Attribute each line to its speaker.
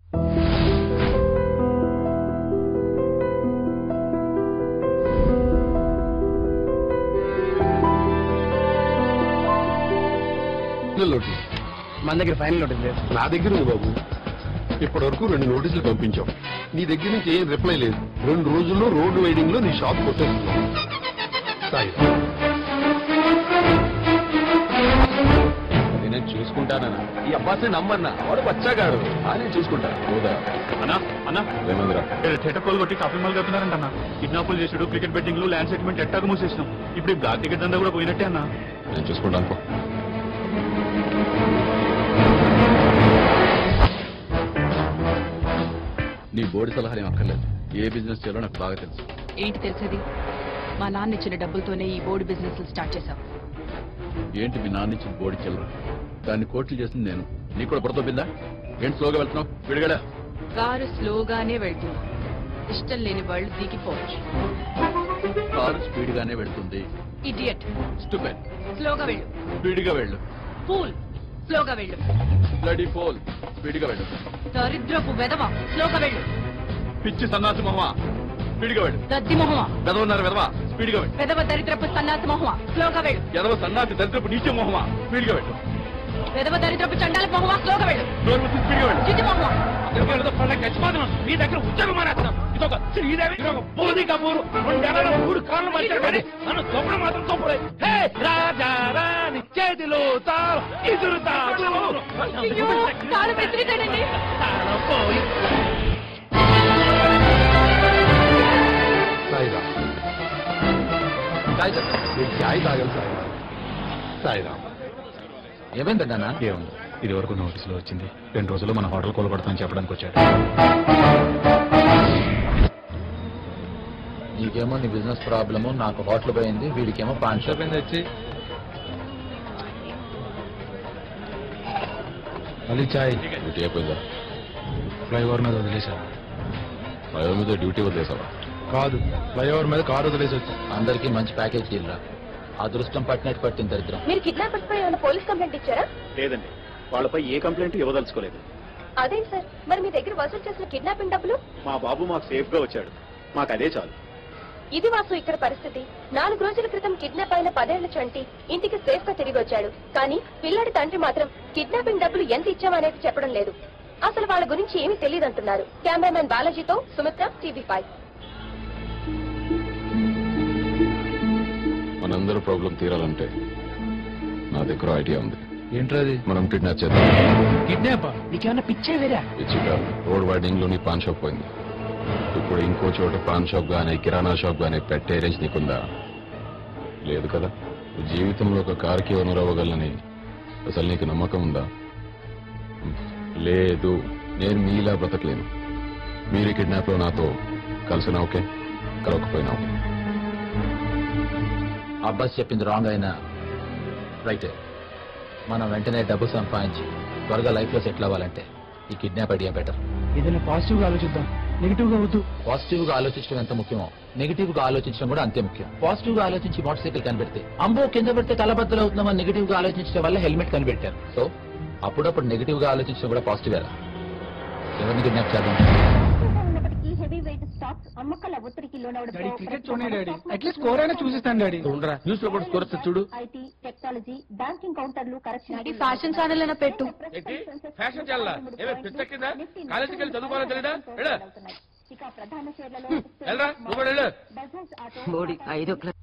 Speaker 1: మన దగ్గర final notice లేదు.
Speaker 2: నా దగ్గర ఉంది బాబు. ఇప్పటి వరకు 2 నోటీసులు పంపించాం. నీ దగ్గర నుంచి ఏం రిప్లై లేదు. 2 రోజుల్లో రోడ్డు వైడింగ్ లో నీ షాప్ కొట్టేస్తున్నాం.
Speaker 3: నేను చూసుకుంటానన్నా. ఈ అబ్బాయి నమ్మన్నా, వాడు బచ్చాగాడు. నేను చూసుకుంటా.
Speaker 4: థియేటర్ కొట్టి షాపింగ్ మాల్ కడుతున్నారంట. కిడ్నాపులు చేసుడు, క్రికెట్ బెట్టింగ్, ల్యాండ్ సెటిల్మెంట్ ఎట్టాగా మూసేసినాం. ఇప్పుడు ఈ బ్లాక్ టికెట్ అంతా కూడా పోయినట్టే అన్నా.
Speaker 3: నేను చూసుకుంటాను. నీ బోర్డు సలహాలు ఏం అక్కర్లేదు. ఏ బిజినెస్ చేయాలో నాకు బాగా తెలుసు.
Speaker 5: ఏంటి తెలిసేది? మా నాన్న ఇచ్చిన డబ్బులతోనే ఈ బోర్డు బిజినెస్ స్టార్ట్ చేశాం.
Speaker 3: ఏంటి మీ నాన్న ఇచ్చిన బోర్డు చెల్లరు? దాన్ని కోట్లు చేసింది నేను. నీకు కూడా బుర్రతోపిందా? ఏంటి స్లోగా వెళ్తున్నావు? విడిగడా
Speaker 5: కారు స్లోగానే వెళ్తుంది. ఇష్టం లేని వాళ్ళు దిగిపోవచ్చు.
Speaker 3: కారు స్పీడ్ గానే వెళ్తుంది.
Speaker 5: ఇడియట్.
Speaker 3: స్టూపిడ్.
Speaker 5: స్లోగా వెళ్ళు.
Speaker 3: స్పీడ్గా వెళ్ళు.
Speaker 5: ఫూల్. స్లోగా వెళ్ళు.
Speaker 3: Bloody fool. స్పీడ్గా వెళ్ళు.
Speaker 5: దరిద్రపు వెధవ. స్లోగా వెళ్ళు.
Speaker 3: పిచ్చి సన్నాసి మొహమా. స్పీడ్గా వెళ్ళు.
Speaker 5: దద్ది మొహమా.
Speaker 3: వెదవన్నారు వెదవా. స్పీడ్గా వెళ్ళు.
Speaker 5: వెధవ దరిద్రపు సన్నాసి మొహమా. స్లోగా వెళ్ళు.
Speaker 3: ఎదవ సన్నాసి దరిద్రపు నీచ మొహమా. స్పీడ్గా వెళ్ళు.
Speaker 5: వెధవ దరిద్రపు చండాల మొహమా. స్లోగా వెళ్ళు.
Speaker 3: స్పీడ్గా వెళ్ళు.
Speaker 5: చిట్టి మొహమా.
Speaker 1: మీ దగ్గర ఉద్యోగం మానేస్తాం. ఇదొక శ్రీదేవి, ఇదొక బోధి కపూర్, 2 కాళ్ళు మధ్య మనం తొప్పడం మాత్రం తొప్పలే. రాజా రాణి చేతిలో తాళం ఎదురుతాడు.
Speaker 5: కాలు బెదిరితానండి.
Speaker 2: సాయిరామ్.
Speaker 3: ఏమైందండి అన్న?
Speaker 4: ఏముంది, ఇది వరకు నోటీసులో వచ్చింది. 2 రోజుల్లో మన హోటల్ కూలగొడతామని చెప్పడానికి వచ్చాడు.
Speaker 3: నీకేమో నీ బిజినెస్ ప్రాబ్లము, నాకు హోటల్ పోయింది, వీడికేమో పాన్ షాప్ అయింది. వచ్చి
Speaker 4: మళ్ళీ చాయ్.
Speaker 3: డ్యూటీ అయిపోయిందా?
Speaker 4: ఫ్లైఓవర్ మీద వదిలేశారు.
Speaker 3: ఫ్లైఓవర్ మీద డ్యూటీ వదిలేసావా?
Speaker 4: కాదు, ఫ్లైఓవర్ మీద కారు వదిలేసి వచ్చా.
Speaker 3: అందరికీ మంచి ప్యాకేజ్ ఇల్లా. అదృష్టం పట్టినట్టు పట్టిన దరిద్రం.
Speaker 6: మీరు కిడ్నాపర్స్ పై ఏమైనా పోలీస్ కంప్లైంట్ ఇచ్చారా?
Speaker 4: లేదండి, వాళ్ళపై ఏ కంప్లైంట్ ఇవ్వదలుచుకోలేదు.
Speaker 6: అదేంటి సార్, మరి మీ దగ్గర వసూలు చేసిన కిడ్నాపింగ్ డబ్బులు?
Speaker 4: మా బాబు మాకు సేఫ్ గా వచ్చాడు, మాకు అదే చాలు.
Speaker 6: ఇది వాసు ఇక్కడ పరిస్థితి. 4 రోజుల క్రితం కిడ్నాప్ అయిన 10 ఏళ్ల చంటి ఇంటికి సేఫ్ గా తిరిగి వచ్చాడు. కానీ పిల్లాడి తండ్రి మాత్రం కిడ్నాపింగ్ డబ్బులు ఎంత ఇచ్చామనేది చెప్పడం లేదు. అసలు వాళ్ళ గురించి ఏమీ తెలియదంటున్నారు. Cameraman బాలాజీతో Sumitra, TV5.
Speaker 3: మనందరూ ప్రాబ్లం తీరాలంటే నా దగ్గర ఐడియా ఉంది.
Speaker 4: ఏంట్రది?
Speaker 3: మనం కిడ్నాప్ చేద్దాం.
Speaker 1: కిడ్నాపా? నీకేమన్నా పిచ్చే వేరా?
Speaker 3: పిచ్చిగా రోడ్ వైడింగ్ లోని పాన్ షాప్ పోయింది. ఇప్పుడు ఇంకో చోట పాన్ షాప్ గానే, కిరాణా షాప్ గానే పెట్టే రేంజ్ నీకుందా? లేదు కదా. జీవితంలో ఒక కారుకి ఓనర్ అవ్వగలని అసలు నీకు నమ్మకం ఉందా? లేదు. నేను మీలా బ్రతకలేను. మీరు కిడ్నాప్ లో నాతో కలిసినా ఓకే, కలవకపోయినా ఓకే. అబ్బాస్ చెప్పింది రాంగ్ అయినా రైటే. మనం వెంటనే డబ్బు సంపాదించి త్వరగా లైఫ్ లో సెటిల్ అవ్వాలంటే ఈ కిడ్నాప్ ఐడియా బెటర్.
Speaker 1: ఏదైనా పాజిటివ్ గా ఆలోచిద్దాం, నెగిటివ్ గా వద్దు.
Speaker 3: పాజిటివ్ గా ఆలోచించడం ఎంత ముఖ్యమో నెగిటివ్ గా ఆలోచించడం కూడా అంతే ముఖ్యం. పాజిటివ్ గా ఆలోచించి మోటార్ సైకిల్ కనిపెడితే అమ్మో కింద పెడితే తలబద్దలు అవుతున్నామని నెగిటివ్ గా ఆలోచించడం వల్ల హెల్మెట్ కనిపెట్టారు. సో అప్పుడప్పుడు నెగిటివ్ గా ఆలోచించడం కూడా పాజిటివ్ ఎలా. ఎవరిని కిడ్నాప్ చేద్దాం?
Speaker 1: క్రికెట్ చూడండి డాడీ, అట్లీస్ట్ స్కోర్ అయినా చూసిస్తాను డాడీ.
Speaker 3: న్యూస్ లో కూడా స్కోర్ వస్తే చూడు.
Speaker 6: ఐటీ, టెక్నాలజీ, బ్యాంకింగ్ కౌంటర్లు, కరెక్షన్,
Speaker 5: ఫ్యాషన్ ఛానల్ అయినా పెట్టు.
Speaker 1: ఫ్యాషన్ ఛానల్ పిచ్చకిందా? కాలేజీకి వెళ్ళి చదువుకోవాలని తెలీదా?
Speaker 6: ఇక ప్రధాన షేర్లలో
Speaker 1: వెళ్ళరా, నువ్వు కూడా వెళ్ళు.
Speaker 6: బజాజ్ ఆటో
Speaker 5: బోడి 5 o'clock.